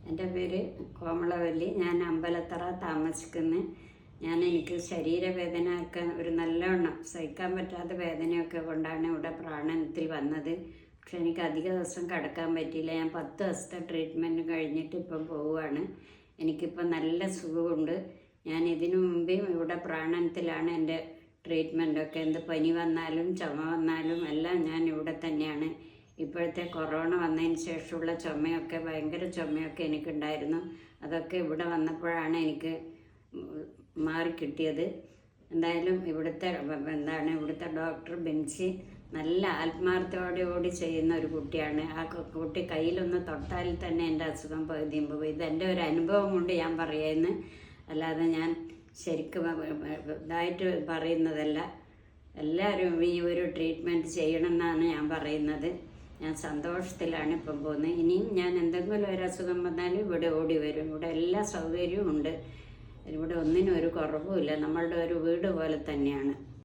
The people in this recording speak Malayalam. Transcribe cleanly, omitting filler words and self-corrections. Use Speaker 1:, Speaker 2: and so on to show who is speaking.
Speaker 1: എൻ്റെ പേര് കോമളവല്ലി. ഞാൻ അമ്പലത്തറ താമസിക്കുന്നു. എനിക്ക് ശരീരവേദനയൊക്കെ ഒരു നല്ലവണ്ണം സഹിക്കാൻ പറ്റാത്ത വേദനയൊക്കെ കൊണ്ടാണ് ഇവിടെ പ്രാണനത്തിൽ വന്നത്. പക്ഷെ എനിക്ക് അധിക ദിവസം കിടക്കാൻ പറ്റിയില്ല. ഞാൻ 10 ദിവസത്തെ ട്രീറ്റ്മെൻറ്റ് കഴിഞ്ഞിട്ട് ഇപ്പം പോവുകയാണ്. എനിക്കിപ്പം നല്ല സുഖമുണ്ട്. ഞാൻ ഇതിനു മുമ്പേ ഇവിടെ പ്രാണനത്തിലാണ് എൻ്റെ ട്രീറ്റ്മെൻറ്റൊക്കെ. എന്ത് പനി വന്നാലും ചുമ വന്നാലും എല്ലാം ഞാൻ ഇവിടെ തന്നെയാണ്. ഇപ്പോഴത്തെ കൊറോണ വന്നതിന് ശേഷമുള്ള ചുമയൊക്കെ ഭയങ്കര ചുമയൊക്കെ എനിക്കുണ്ടായിരുന്നു. അതൊക്കെ ഇവിടെ വന്നപ്പോഴാണ് എനിക്ക് മാറിക്കിട്ടിയത്. എന്തായാലും ഇവിടുത്തെ ഡോക്ടർ ബെൻസി നല്ല ആത്മാർത്ഥതയോടുകൂടി ചെയ്യുന്ന ഒരു കുട്ടിയാണ്. ആ കുട്ടി കയ്യിലൊന്ന് തൊട്ടാൽ തന്നെ എൻ്റെ അസുഖം പകുതിയും പോകും. ഇതെൻ്റെ ഒരു അനുഭവം കൊണ്ട് ഞാൻ പറയുന്നു, അല്ലാതെ ഞാൻ ശരിക്കും ഇതായിട്ട് പറയുന്നതല്ല. എല്ലാവരും ഈ ഒരു ട്രീറ്റ്മെൻറ്റ് ചെയ്യണമെന്നാണ് ഞാൻ പറയുന്നത്. ഞാൻ സന്തോഷത്തിലാണ് ഇപ്പം പോകുന്നത്. ഇനിയും ഞാൻ എന്തെങ്കിലും ഒരു അസുഖം വന്നാലും ഇവിടെ ഓടി വരും. ഇവിടെ എല്ലാ സൗകര്യവും ഉണ്ട്. ഇവിടെ ഒന്നിനും ഒരു കുറവുമില്ല. നമ്മളുടെ ഒരു വീട് പോലെ തന്നെയാണ്.